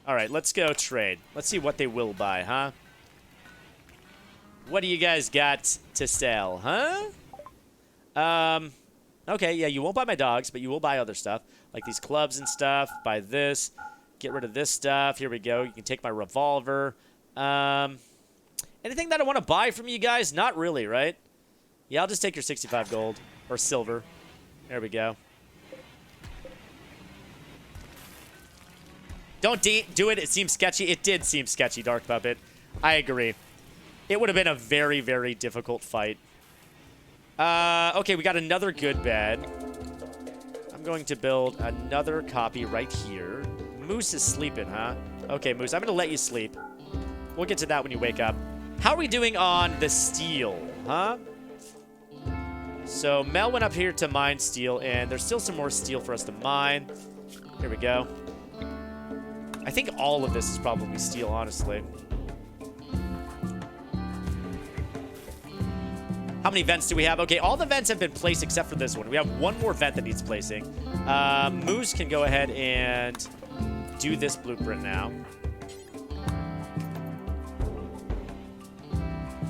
All right, let's go trade. Let's see what they will buy, huh? What do you guys got to sell, huh? Okay, yeah, you won't buy my dogs, but you will buy other stuff. Like these clubs and stuff. Buy this. Get rid of this stuff. Here we go. You can take my revolver. Anything that I want to buy from you guys? Not really, right? Yeah, I'll just take your 65 gold. Or silver. There we go. Don't do it. It seems sketchy. It did seem sketchy, Dark Puppet. I agree. It would have been a very, very difficult fight. Okay, we got another good bed. I'm going to build another copy right here. Moose is sleeping, huh? Okay, Moose, I'm going to let you sleep. We'll get to that when you wake up. How are we doing on the steel, huh? So Mel went up here to mine steel, and there's still some more steel for us to mine. Here we go. I think all of this is probably steel, honestly. How many vents do we have? Okay, all the vents have been placed except for this one. We have one more vent that needs placing. Moose can go ahead and do this blueprint now.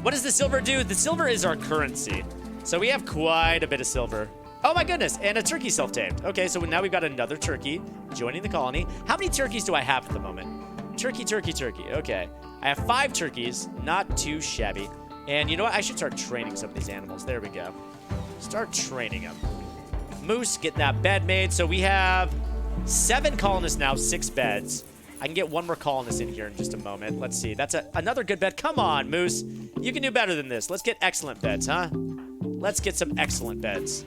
What does the silver do? The silver is our currency. So we have quite a bit of silver. Oh my goodness, and a turkey self-tamed. Okay, so now we've got another turkey joining the colony. How many turkeys do I have at the moment? Turkey, turkey, turkey. Okay, I have 5 turkeys, not too shabby. And you know what? I should start training some of these animals. There we go. Start training them. Moose, get that bed made. So we have 7 colonists now, 6 beds. I can get one more colonist in here in just a moment. Let's see. That's another good bed. Come on, Moose. You can do better than this. Let's get excellent beds, huh? Let's get some excellent beds.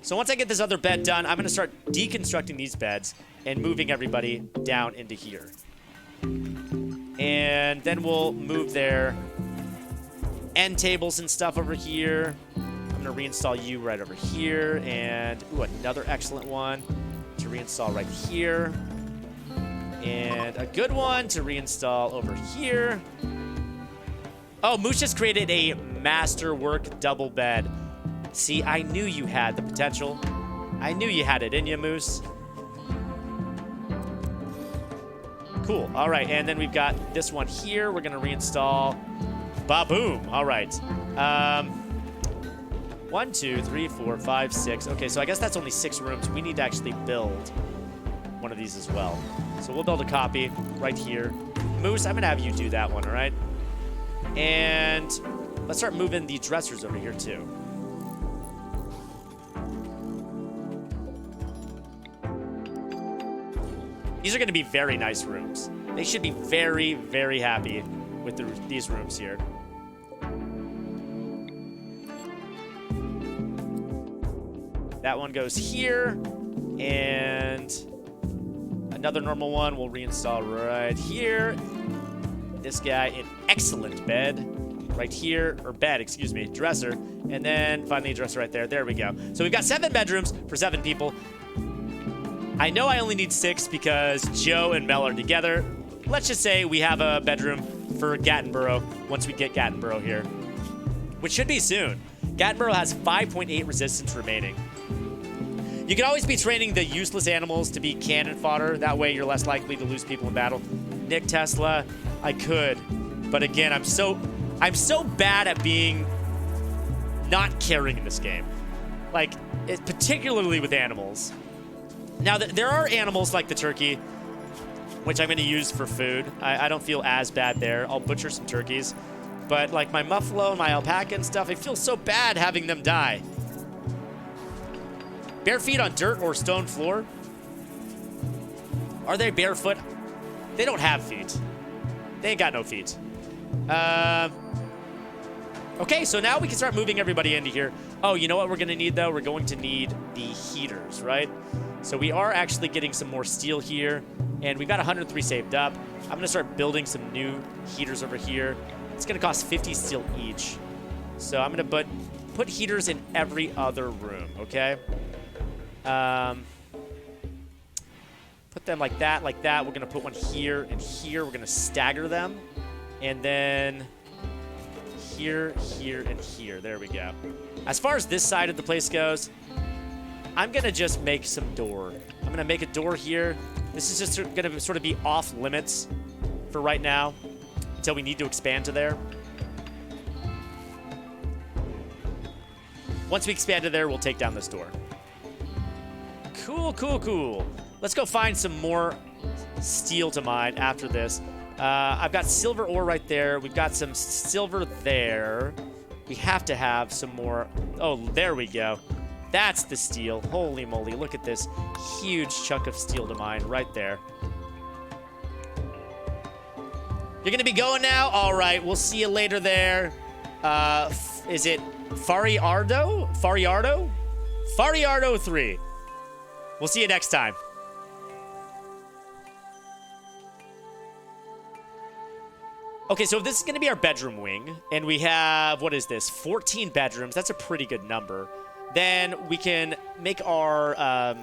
So once I get this other bed done, I'm going to start deconstructing these beds and moving everybody down into here. And then we'll move their end tables and stuff over here. I'm going to reinstall you right over here. And, ooh, another excellent one to reinstall right here. And a good one to reinstall over here. Oh, Moose just created a masterwork double bed. See, I knew you had the potential. I knew you had it in you, Moose. Cool. All right, and then we've got this one here. We're going to reinstall. Ba-boom. All right. 1, 2, 3, 4, 5, 6. Okay, so I guess that's only 6 rooms. We need to actually build one of these as well. So we'll build a copy right here. Moose, I'm going to have you do that one, all right? And let's start moving the dressers over here, too. These are going to be very nice rooms. They should be very, very happy with these rooms here. That one goes here. And another normal one we'll reinstall right here. This guy, an excellent bed right here. Or bed, excuse me. Dresser. And then finally a dresser right there. There we go. So we've got 7 bedrooms for 7 people. I know I only need 6 because Joe and Mel are together. Let's just say we have a bedroom for Gattenborough once we get Gattenborough here, which should be soon. Gattenborough has 5.8 resistance remaining. You can always be training the useless animals to be cannon fodder. That way you're less likely to lose people in battle. Nick Tesla, I could. But again, I'm so bad at being not caring in this game. Like, particularly with animals. Now, there are animals like the turkey, which I'm going to use for food. I don't feel as bad there. I'll butcher some turkeys. But, like, my muffalo and my alpaca and stuff, I feel so bad having them die. Bare feet on dirt or stone floor? Are they barefoot? They don't have feet. They ain't got no feet. Okay, so now we can start moving everybody into here. Oh, you know what we're going to need, though? We're going to need the heaters, right? So we are actually getting some more steel here, and we've got 103 saved up. I'm going to start building some new heaters over here. It's going to cost 50 steel each. So I'm going to put heaters in every other room, okay? Put them like that, like that. We're going to put one here and here. We're going to stagger them. And then here, here, and here. There we go. As far as this side of the place goes, I'm going to just make some door. I'm going to make a door here. This is just going to sort of be off limits for right now until we need to expand to there. Once we expand to there, we'll take down this door. Cool, cool, cool. Let's go find some more steel to mine after this. I've got silver ore right there. We've got some silver there. We have to have some more. Oh, there we go. That's the steel. Holy moly, look at this huge chunk of steel to mine right there. You're going to be going now? All right, we'll see you later there. Is it Fariardo? Fariardo? Fariardo 3. We'll see you next time. Okay, so this is going to be our bedroom wing, and we have, what is this, 14 bedrooms. That's a pretty good number. Then we can make our, I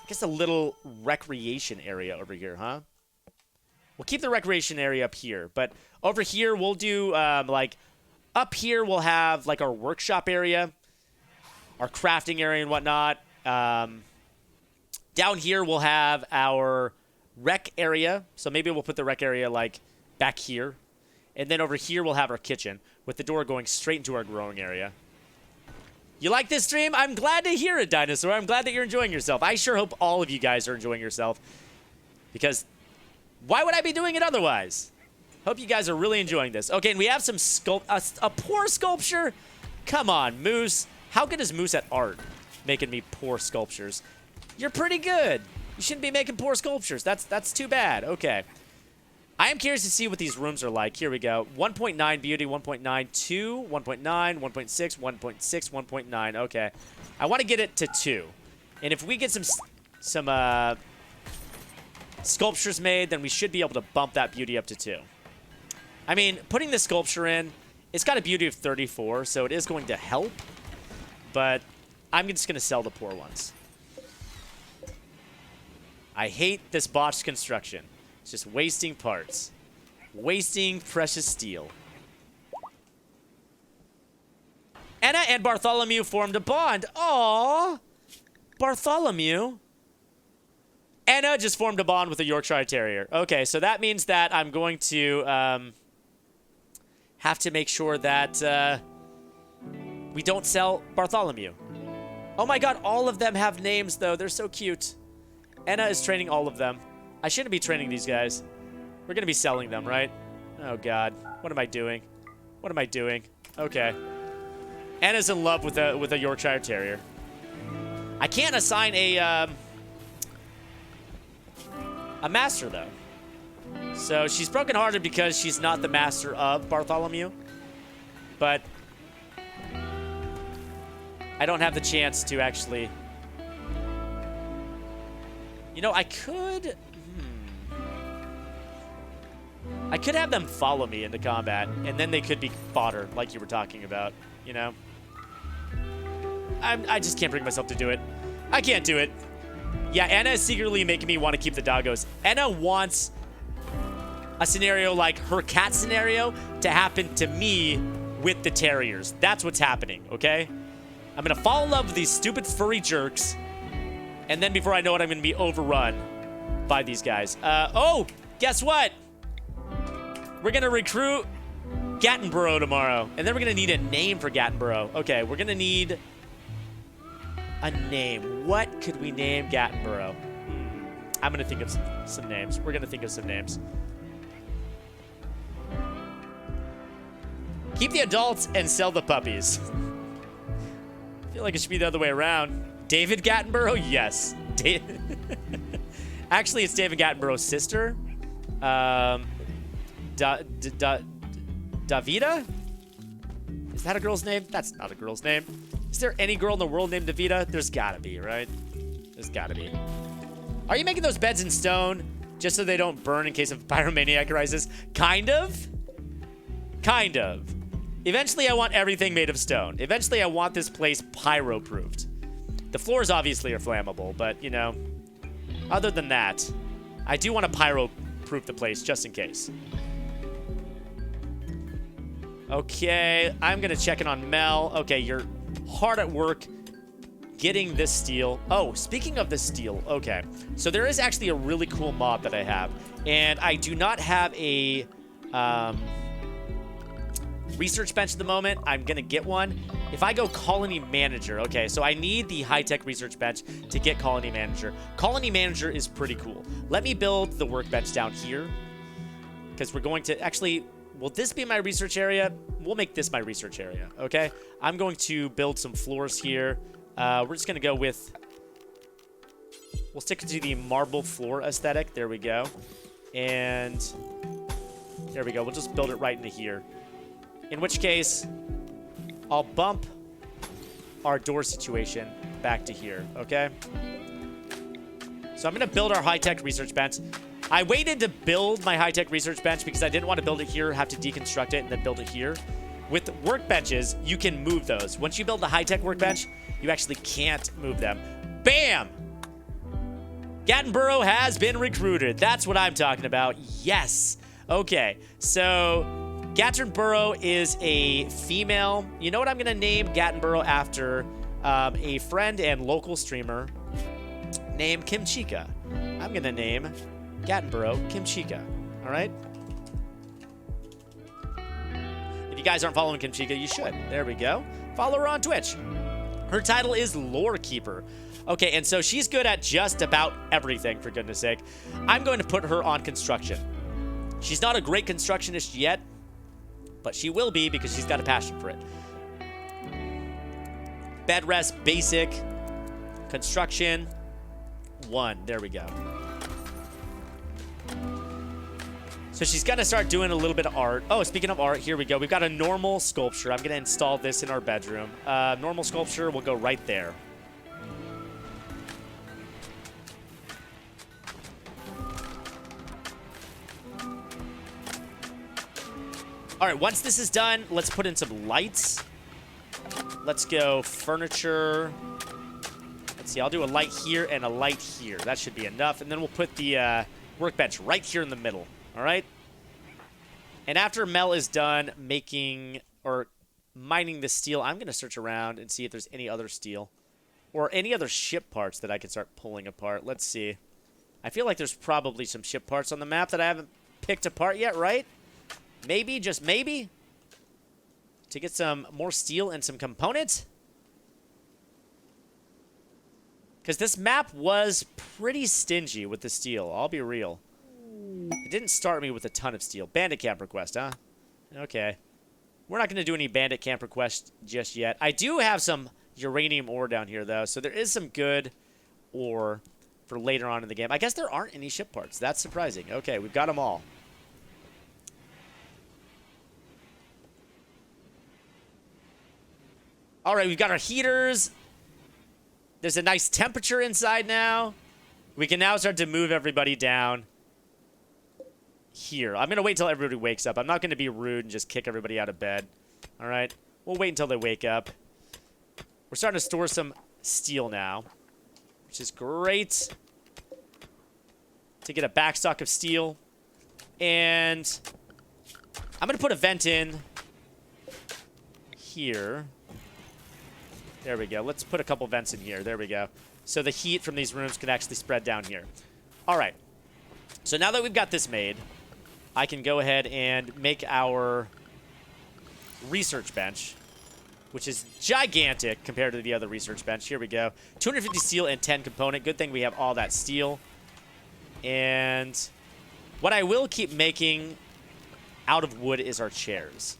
guess a little recreation area over here, huh? We'll keep the recreation area up here, but over here we'll do, like, up here we'll have, like, our workshop area, our crafting area and whatnot. Down here we'll have our rec area, so maybe we'll put the rec area like back here, and then over here we'll have our kitchen with the door going straight into our growing area. You like this stream? I'm glad to hear it, Dinosaur. I'm glad that you're enjoying yourself. I sure hope all of you guys are enjoying yourself, because why would I be doing it otherwise? Hope you guys are really enjoying this. Okay, and we have some a poor sculpture. Come on, Moose. How good is Moose at art? Making me poor sculptures. You're pretty good. You shouldn't be making poor sculptures. That's too bad. Okay. I am curious to see what these rooms are like. Here we go. 1.9 beauty, 1.9, 2, 1.9, 1.6, 1.6, 1.9. Okay. I want to get it to 2. And if we get some sculptures made, then we should be able to bump that beauty up to 2. I mean, putting the sculpture in, it's got a beauty of 34, so it is going to help. But I'm just going to sell the poor ones. I hate this botched construction. It's just wasting parts. Wasting precious steel. Anna and Bartholomew formed a bond. Aww. Bartholomew. Anna just formed a bond with a Yorkshire Terrier. Okay, so that means that I'm going to have to make sure that we don't sell Bartholomew. Oh my god, all of them have names, though. They're so cute. Anna is training all of them. I shouldn't be training these guys. We're going to be selling them, right? Oh, God. What am I doing? What am I doing? Okay. Anna's in love with a Yorkshire Terrier. I can't assign a master, though. So she's brokenhearted because she's not the master of Bartholomew. But I don't have the chance to actually... You know, I could have them follow me into combat, and then they could be fodder, like you were talking about, you know? I just can't bring myself to do it. I can't do it. Yeah, Anna is secretly making me want to keep the doggos. Anna wants a scenario like her cat scenario to happen to me with the terriers. That's what's happening, okay? I'm going to fall in love with these stupid furry jerks, and then before I know it, I'm going to be overrun by these guys. Oh, guess what? We're going to recruit Gattenborough tomorrow. And then we're going to need a name for Gattenborough. Okay, we're going to need a name. What could we name Gattenborough? I'm going to think of some names. We're going to think of some names. Keep the adults and sell the puppies. I feel like it should be the other way around. David Gattenborough? Yes. Actually, it's David Gattenborough's sister. Davida? Is that a girl's name? That's not a girl's name. Is there any girl in the world named Davida? There's gotta be, right? There's gotta be. Are you making those beds in stone just so they don't burn in case of pyromaniac crisis? Kind of. Kind of. Eventually, I want everything made of stone. Eventually, I want this place pyro-proofed. The floors obviously are flammable, but, you know, other than that, I do want to pyro-proof the place just in case. Okay, I'm going to check in on Mel. Okay, you're hard at work getting this steel. Oh, speaking of this steel, okay. So there is actually a really cool mod that I have, and I do not have a research bench at the moment. I'm gonna get one. If I go colony manager, okay, so I need the high-tech research bench to get colony manager. Colony manager is pretty cool. Let me build the workbench down here, because we're going to actually, will this be my research area? We'll make this my research area, okay? I'm going to build some floors here. We're just gonna go with, we'll stick to the marble floor aesthetic. There we go. And there we go. We'll just build it right into here. In which case, I'll bump our door situation back to here, okay? So I'm gonna build our high-tech research bench. I waited to build my high-tech research bench because I didn't want to build it here, have to deconstruct it, and then build it here. With workbenches, you can move those. Once you build the high-tech workbench, you actually can't move them. Bam! Gattenborough has been recruited. That's what I'm talking about. Yes. Okay, so Gattenborough is a female. You know what I'm going to name Gattenborough after? A friend and local streamer named Kimchika. I'm going to name Gattenborough Kimchika. All right? If you guys aren't following Kimchika, you should. There we go. Follow her on Twitch. Her title is Lore Keeper. Okay, and so she's good at just about everything, for goodness sake. I'm going to put her on construction. She's not a great constructionist yet, but she will be because she's got a passion for it. Bed rest, basic, construction, 1. There we go. So she's going to start doing a little bit of art. Oh, speaking of art, here we go. We've got a normal sculpture. I'm going to install this in our bedroom. Normal sculpture will go right there. All right, once this is done, let's put in some lights. Let's go furniture. Let's see, I'll do a light here and a light here. That should be enough. And then we'll put the workbench right here in the middle. All right? And after Mel is done making or mining the steel, I'm going to search around and see if there's any other steel or any other ship parts that I can start pulling apart. Let's see. I feel like there's probably some ship parts on the map that I haven't picked apart yet, right? Maybe, just maybe, to get some more steel and some components. Because this map was pretty stingy with the steel, I'll be real. It didn't start me with a ton of steel. Bandit camp request, huh? Okay. We're not going to do any bandit camp requests just yet. I do have some uranium ore down here, though, so there is some good ore for later on in the game. I guess there aren't any ship parts. That's surprising. Okay, we've got them all. All right, we've got our heaters. There's a nice temperature inside now. We can now start to move everybody down here. I'm going to wait until everybody wakes up. I'm not going to be rude and just kick everybody out of bed. All right? We'll wait until they wake up. We're starting to store some steel now, which is great. To get a backstock of steel. And I'm going to put a vent in here. There we go. Let's put a couple vents in here. There we go. So the heat from these rooms can actually spread down here. All right. So now that we've got this made, I can go ahead and make our research bench, which is gigantic compared to the other research bench. Here we go. 250 steel and 10 component. Good thing we have all that steel. And what I will keep making out of wood is our chairs.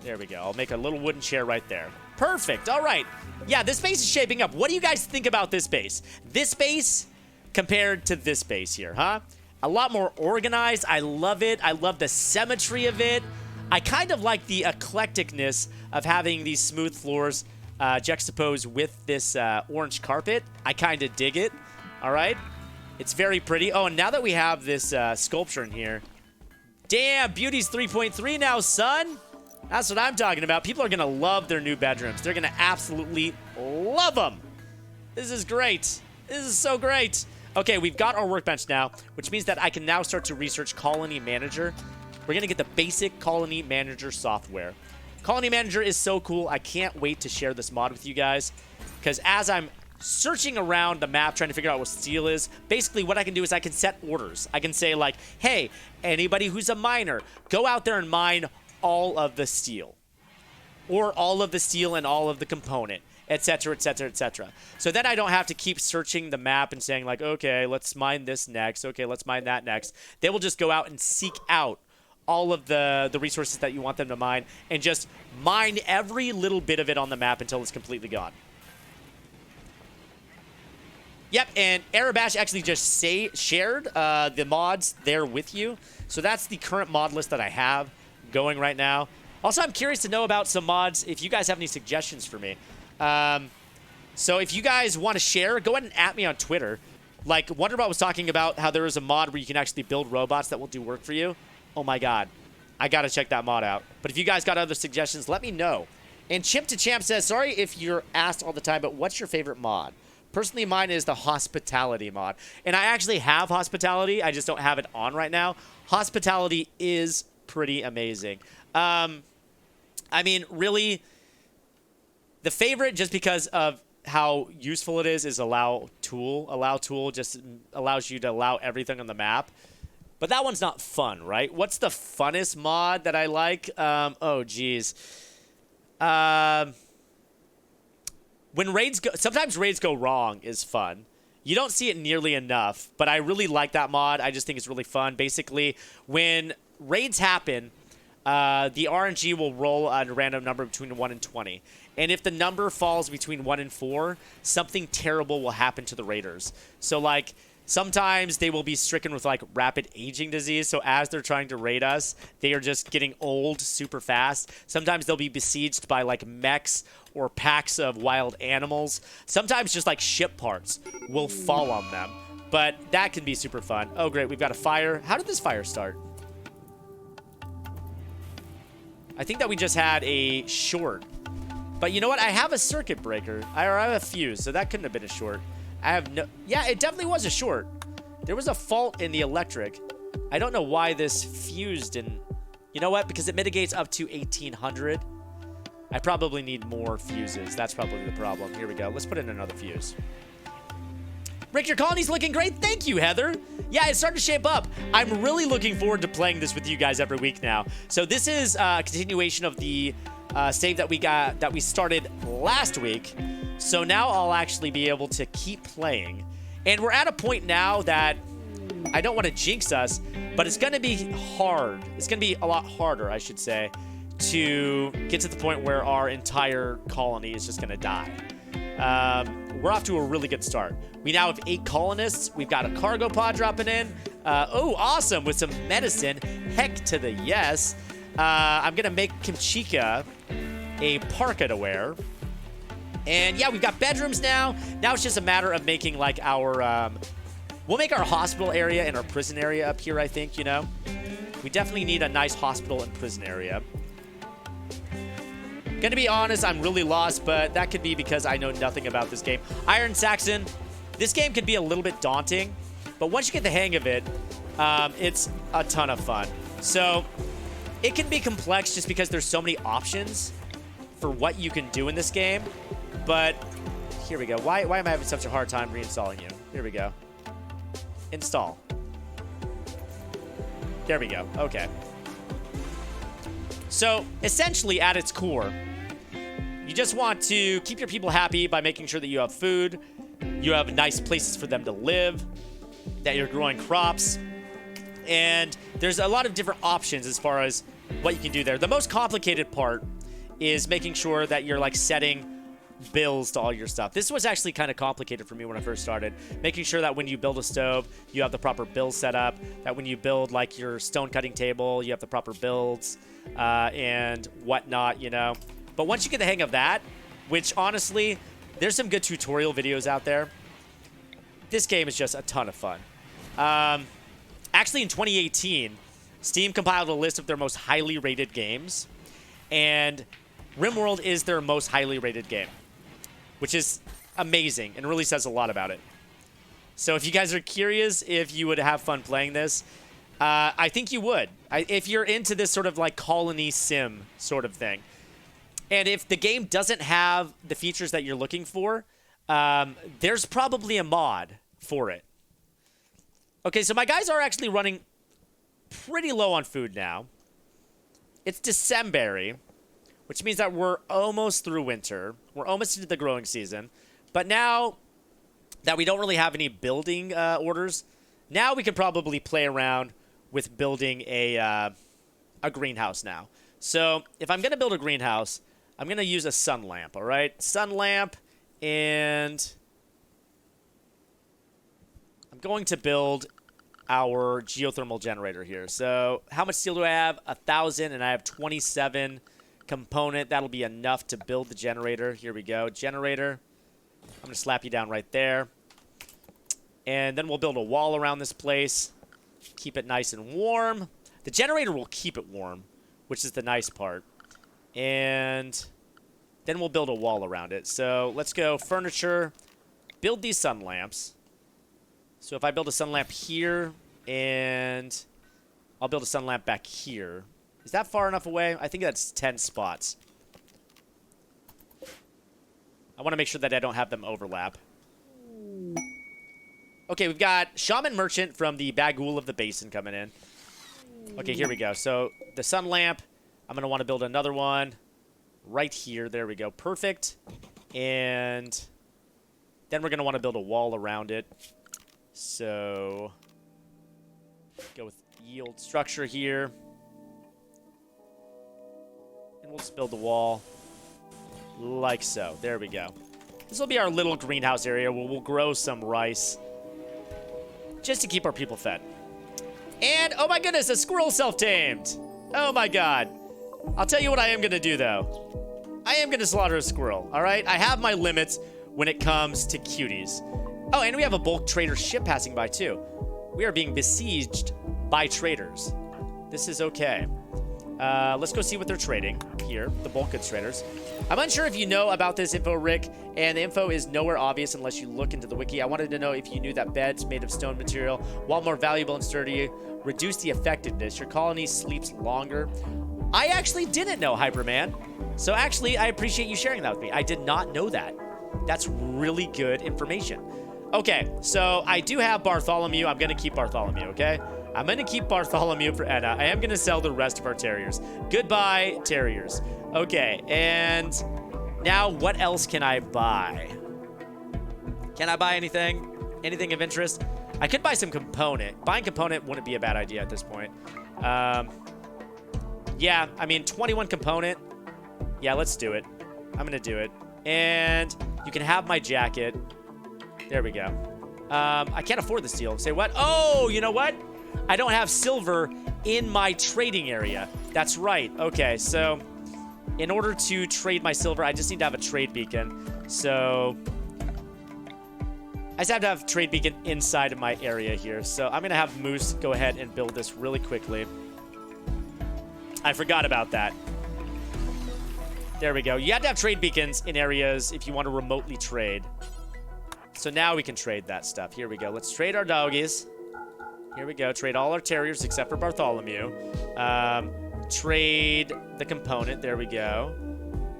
There we go. I'll make a little wooden chair right there. Perfect. All right. Yeah, this base is shaping up. What do you guys think about this base? This base compared to this base here, huh? A lot more organized. I love it. I love the symmetry of it. I kind of like the eclecticness of having these smooth floors juxtaposed with this orange carpet. I kind of dig it. All right. It's very pretty. Oh, and now that we have this sculpture in here. Damn, Beauty's 3.3 now, son. That's what I'm talking about. People are going to love their new bedrooms. They're going to absolutely love them. This is great. This is so great. Okay, we've got our workbench now, which means that I can now start to research Colony Manager. We're going to get the basic Colony Manager software. Colony Manager is so cool. I can't wait to share this mod with you guys, because as I'm searching around the map trying to figure out what steel is, basically what I can do is I can set orders. I can say like, hey, anybody who's a miner, go out there and mine all of the steel, or all of the steel and all of the component, etc., etc., etc. So then I don't have to keep searching the map and saying like, okay, let's mine this next, okay, let's mine that next. They will just go out and seek out all of the resources that you want them to mine and just mine every little bit of it on the map until it's completely gone. Yep, and Arabash actually just shared the mods there with you. So that's the current mod list that I have going right now. Also, I'm curious to know about some mods if you guys have any suggestions for me. So if you guys want to share, go ahead and at me on Twitter. Like, Wonderbot was talking about how there is a mod where you can actually build robots that will do work for you. Oh my god. I gotta check that mod out. But if you guys got other suggestions, let me know. And Chimp to Champ says, sorry if you're asked all the time, but what's your favorite mod? Personally, mine is the Hospitality mod. And I actually have Hospitality. I just don't have it on right now. Hospitality is pretty amazing. I mean, really, the favorite, just because of how useful it is Allow Tool. Allow Tool just allows you to allow everything on the map. But that one's not fun, right? What's the funnest mod that I like? Oh, geez. When raids go, sometimes raids go wrong is fun. You don't see it nearly enough, but I really like that mod. I just think it's really fun. Basically, when raids happen, the RNG will roll a random number between 1 and 20. And if the number falls between 1 and 4, something terrible will happen to the raiders. So, like, sometimes they will be stricken with, like, rapid aging disease. So as they're trying to raid us, they are just getting old super fast. Sometimes they'll be besieged by, like, mechs or packs of wild animals. Sometimes just, like, ship parts will fall on them. But that can be super fun. Oh, great. We've got a fire. How did this fire start? I think that we just had a short. But you know what? I have a circuit breaker. I have a fuse, so that couldn't have been a short. I have no... Yeah, it definitely was a short. There was a fault in the electric. I don't know why this fuse didn't... You know what? Because it mitigates up to 1800. I probably need more fuses. That's probably the problem. Here we go. Let's put in another fuse. Rick, your colony's looking great. Thank you, Heather. Yeah, it's starting to shape up. I'm really looking forward to playing this with you guys every week now. So this is a continuation of the save that we started last week. So now I'll actually be able to keep playing. And we're at a point now that I don't want to jinx us, but it's going to be hard. It's going to be a lot harder, I should say, to get to the point where our entire colony is just going to die. We're off to a really good start. We now have 8 colonists. We've got a cargo pod dropping in. Oh, awesome, with some medicine. Heck to the yes. I'm going to make Kimchika a parka to wear. And yeah, we've got bedrooms now. Now it's just a matter of making like our, we'll make our hospital area and our prison area up here, I think, you know. We definitely need a nice hospital and prison area. Gonna be honest, I'm really lost, but that could be because I know nothing about this game. Iron Saxon, this game can be a little bit daunting, but once you get the hang of it, it's a ton of fun. So it can be complex just because there's so many options for what you can do in this game. But here we go. Why am I having such a hard time reinstalling you? Here we go. Install. There we go. Okay. So essentially at its core, you just want to keep your people happy by making sure that you have food, you have nice places for them to live, that you're growing crops, and there's a lot of different options as far as what you can do there. The most complicated part is making sure that you're like setting bills to all your stuff. This was actually kind of complicated for me when I first started. Making sure that when you build a stove, you have the proper bills set up, that when you build like your stone cutting table, you have the proper builds and whatnot, you know. But once you get the hang of that, which honestly, there's some good tutorial videos out there, this game is just a ton of fun. Actually, in 2018, Steam compiled a list of their most highly rated games, and Rimworld is their most highly rated game, which is amazing and really says a lot about it. So if you guys are curious if you would have fun playing this, I think you would. If you're into this sort of like colony sim sort of thing, And if the game doesn't have the features that you're looking for, there's probably a mod for it. Okay, so my guys are actually running pretty low on food now. It's December, which means that we're almost through winter. We're almost into the growing season. But now that we don't really have any building orders, now we can probably play around with building a greenhouse now. So if I'm going to build a greenhouse, I'm going to use a sun lamp, all right? Sun lamp, and I'm going to build our geothermal generator here. So how much steel do I have? 1,000, and I have 27 component. That'll be enough to build the generator. Here we go. Generator. I'm going to slap you down right there. And then we'll build a wall around this place. Keep it nice and warm. The generator will keep it warm, which is the nice part. And then we'll build a wall around it. So let's go furniture. Build these sun lamps. So if I build a sun lamp here, and I'll build a sun lamp back here. Is that far enough away? I think that's 10 spots. I want to make sure that I don't have them overlap. Okay, we've got Shaman Merchant from the Bagul of the Basin coming in. Okay, here we go. So the sun lamp, I'm going to want to build another one right here. There we go. Perfect. And then we're going to want to build a wall around it. So go with yield structure here. And we'll just build the wall like so. There we go. This will be our little greenhouse area where we'll grow some rice just to keep our people fed. And, oh my goodness, a squirrel self-tamed. Oh my god. I'll tell you what I am going to do, though. I am going to slaughter a squirrel, all right? I have my limits when it comes to cuties. Oh, and we have a bulk trader ship passing by, too. We are being besieged by traders. This is okay. Let's go see what they're trading here, the bulk goods traders. I'm unsure if you know about this info, Rick, and the info is nowhere obvious unless you look into the wiki. I wanted to know if you knew that beds made of stone material, while more valuable and sturdy, reduce the effectiveness. Your colony sleeps longer. I actually didn't know, Hyperman. So actually, I appreciate you sharing that with me. I did not know that. That's really good information. Okay, so I do have Bartholomew. I'm going to keep Bartholomew, okay? I'm going to keep Bartholomew for Enna. I am going to sell the rest of our terriers. Goodbye, terriers. Okay, and now what else can I buy? Can I buy anything? Anything of interest? I could buy some component. Buying component wouldn't be a bad idea at this point. Yeah, I mean, 21 component. Yeah, let's do it. I'm going to do it. And you can have my jacket. There we go. I can't afford this deal. Say what? Oh, you know what? I don't have silver in my trading area. That's right. Okay, so in order to trade my silver, I just need to have a trade beacon. So I just have to have a trade beacon inside of my area here. So I'm going to have Moose go ahead and build this really quickly. I forgot about that. There we go. You have to have trade beacons in areas if you want to remotely trade. So now we can trade that stuff. Here we go. Let's trade our doggies. Here we go. Trade all our terriers except for Bartholomew. Trade the component. There we go.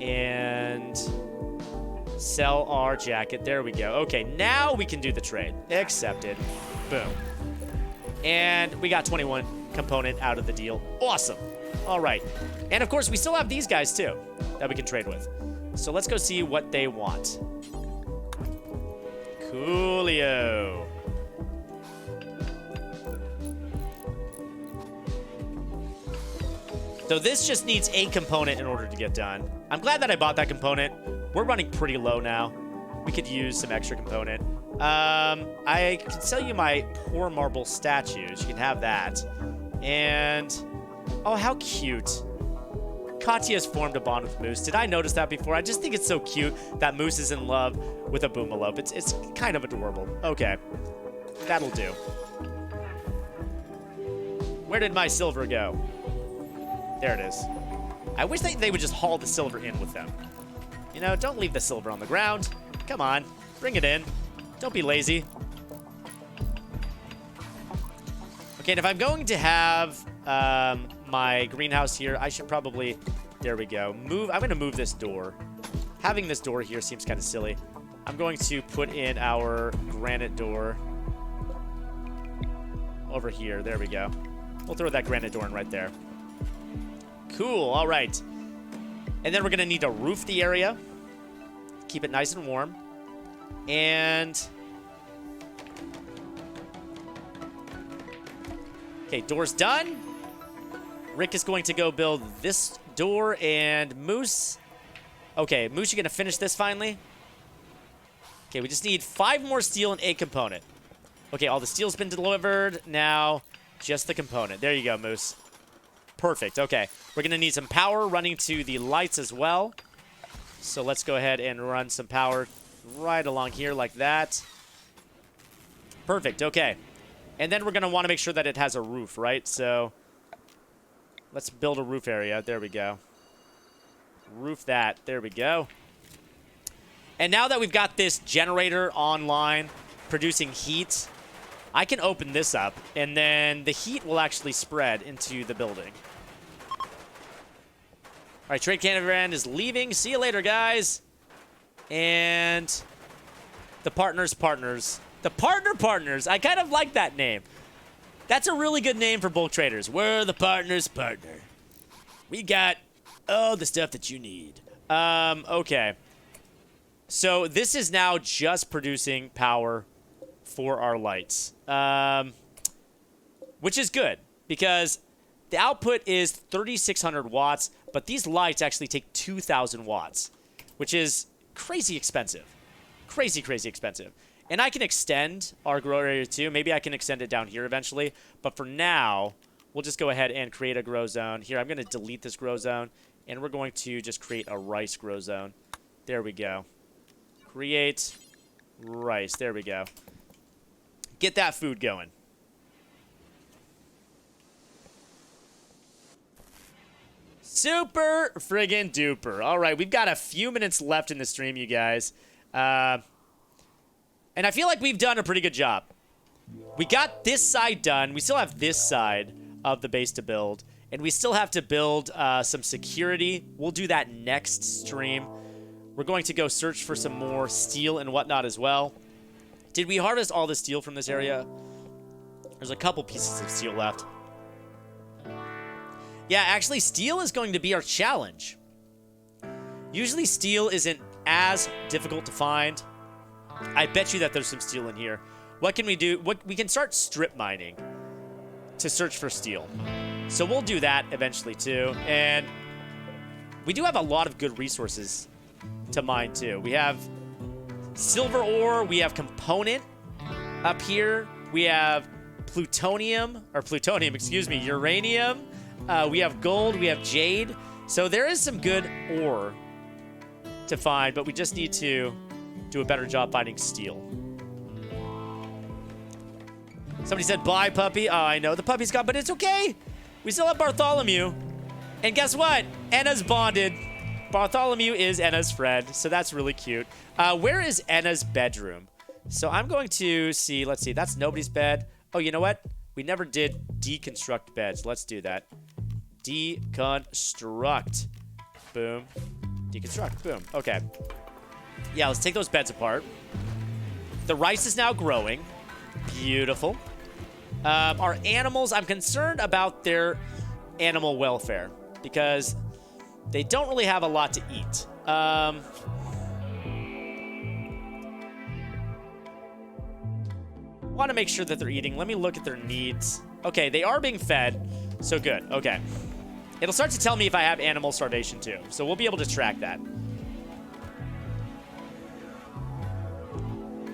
And sell our jacket. There we go. Okay, now we can do the trade. Accepted. Boom. And we got 21 component out of the deal. Awesome. All right. And of course, we still have these guys too that we can trade with. So let's go see what they want. Coolio. So this just needs a component in order to get done. I'm glad that I bought that component. We're running pretty low now. We could use some extra component. I can sell you my poor marble statues. You can have that. And, oh, how cute. Katya's formed a bond with Moose. Did I notice that before? I just think it's so cute that Moose is in love with a boomalope. It's kind of adorable. Okay, that'll do. Where did my silver go? There it is. I wish they would just haul the silver in with them. You know, don't leave the silver on the ground. Come on, bring it in. Don't be lazy. Okay, and if I'm going to have my greenhouse here, I should probably There we go. Move. I'm going to move this door. Having this door here seems kind of silly. I'm going to put in our granite door over here. There we go. We'll throw that granite door in right there. Cool. All right. And then we're going to need to roof the area. Keep it nice and warm. And... okay, door's done. Rick is going to go build this door, and Moose... okay, Moose, you're going to finish this finally? Okay, we just need 5 more steel and a component. Okay, all the steel's been delivered. Now, just the component. There you go, Moose. Perfect. Okay, we're going to need some power running to the lights as well. So let's go ahead and run some power right along here like that. Perfect. Okay. And then we're going to want to make sure that it has a roof, right? So let's build a roof area. There we go. Roof that. There we go. And now that we've got this generator online producing heat, I can open this up, and then the heat will actually spread into the building. All right, Trade Caravan is leaving. See you later, guys. And the partners. The partners. I kind of like that name. That's a really good name for bulk traders. We're the partners partner. We got all the stuff that you need. Okay. So this is now just producing power for our lights. Which is good because the output is 3,600 watts, but these lights actually take 2,000 watts, which is crazy expensive. Crazy expensive. And I can extend our grow area too. Maybe I can extend it down here eventually. But for now, we'll just go ahead and create a grow zone. Here, I'm going to delete this grow zone. And we're going to just create a rice grow zone. There we go. Create rice. There we go. Get that food going. Super friggin' duper. All right, we've got a few minutes left in the stream, you guys. And I feel like we've done a pretty good job. We got this side done. We still have this side of the base to build. And we still have to build some security. We'll do that next stream. We're going to go search for some more steel and whatnot as well. Did we harvest all the steel from this area? There's a couple pieces of steel left. Yeah, actually, steel is going to be our challenge. Usually, steel isn't as difficult to find. I bet you that there's some steel in here. What can we do? We can start strip mining to search for steel. So we'll do that eventually, too. And we do have a lot of good resources to mine, too. We have silver ore. We have component up here. We have plutonium, excuse me, uranium. We have gold, we have jade. So there is some good ore to find, but we just need to do a better job finding steel. Somebody said, bye, puppy. Oh, I know, the puppy's gone, but it's okay. We still have Bartholomew. And guess what? Enna's bonded. Bartholomew is Enna's friend, so that's really cute. Where is Enna's bedroom? So I'm going to see, let's see, that's nobody's bed. Oh, you know what? We never did deconstruct beds. Let's do that. Deconstruct. Boom. Deconstruct. Boom. Okay. Yeah, let's take those beds apart. The rice is now growing. Beautiful. Our animals, I'm concerned about their animal welfare because they don't really have a lot to eat. Want to make sure that they're eating. Let me look at their needs. Okay, they are being fed, so good. Okay. It'll start to tell me if I have animal starvation too, so we'll be able to track that.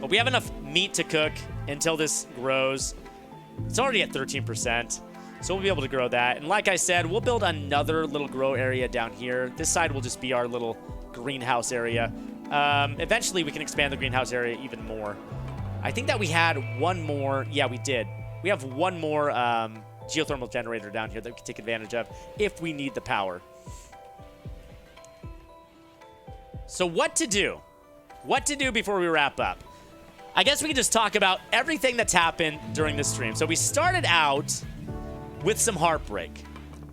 But we have enough meat to cook until this grows. It's already at 13%, so we'll be able to grow that. And like I said, we'll build another little grow area down here. This side will just be our little greenhouse area. Eventually, we can expand the greenhouse area even more. I think that we had one more. Yeah, we did. We have one more geothermal generator down here that we can take advantage of if we need the power. So what to do? What to do before we wrap up? I guess we can just talk about everything that's happened during this stream. So we started out with some heartbreak.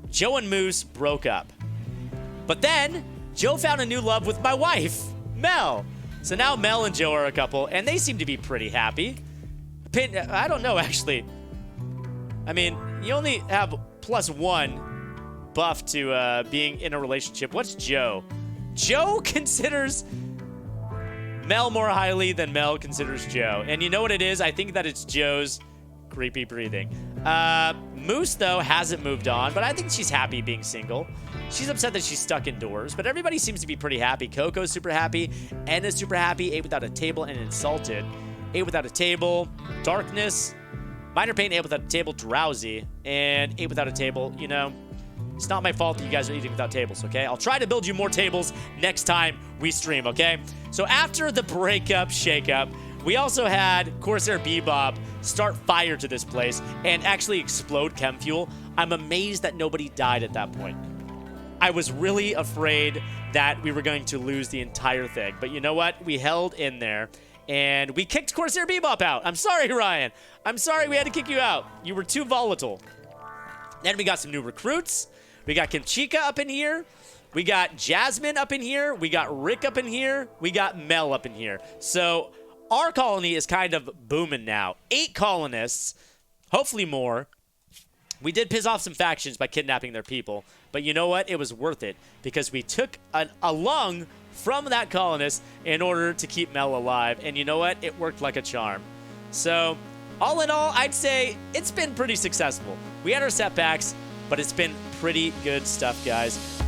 Joe and Moose broke up. But then Joe found a new love with my wife, Mel. So now Mel and Joe are a couple, and they seem to be pretty happy. I don't know, actually. I mean, you only have +1 buff to being in a relationship. What's Joe? Joe considers Mel more highly than Mel considers Joe. And you know what it is? I think that it's Joe's creepy breathing. Moose, though, hasn't moved on, but I think she's happy being single. She's upset that she's stuck indoors, but everybody seems to be pretty happy. Coco's super happy. Enna's super happy. 8 without a table and insulted. 8 without a table. Darkness. Minor pain, 8 without a table. Drowsy. And 8 without a table. You know, it's not my fault that you guys are eating without tables, okay? I'll try to build you more tables next time we stream, okay? So after the breakup, shakeup, we also had Corsair Bebop start fire to this place and actually explode chem fuel. I'm amazed that nobody died at that point. I was really afraid that we were going to lose the entire thing. But you know what? We held in there, and we kicked Corsair Bebop out. I'm sorry, Ryan. I'm sorry we had to kick you out. You were too volatile. Then we got some new recruits. We got Kimchika up in here. We got Jasmine up in here. We got Rick up in here. We got Mel up in here. So our colony is kind of booming now. 8 colonists, hopefully more. We did piss off some factions by kidnapping their people, but you know what? It was worth it because we took a lung from that colonist in order to keep Mel alive, and you know what? It worked like a charm. So all in all, I'd say it's been pretty successful. We had our setbacks, but it's been pretty good stuff, guys.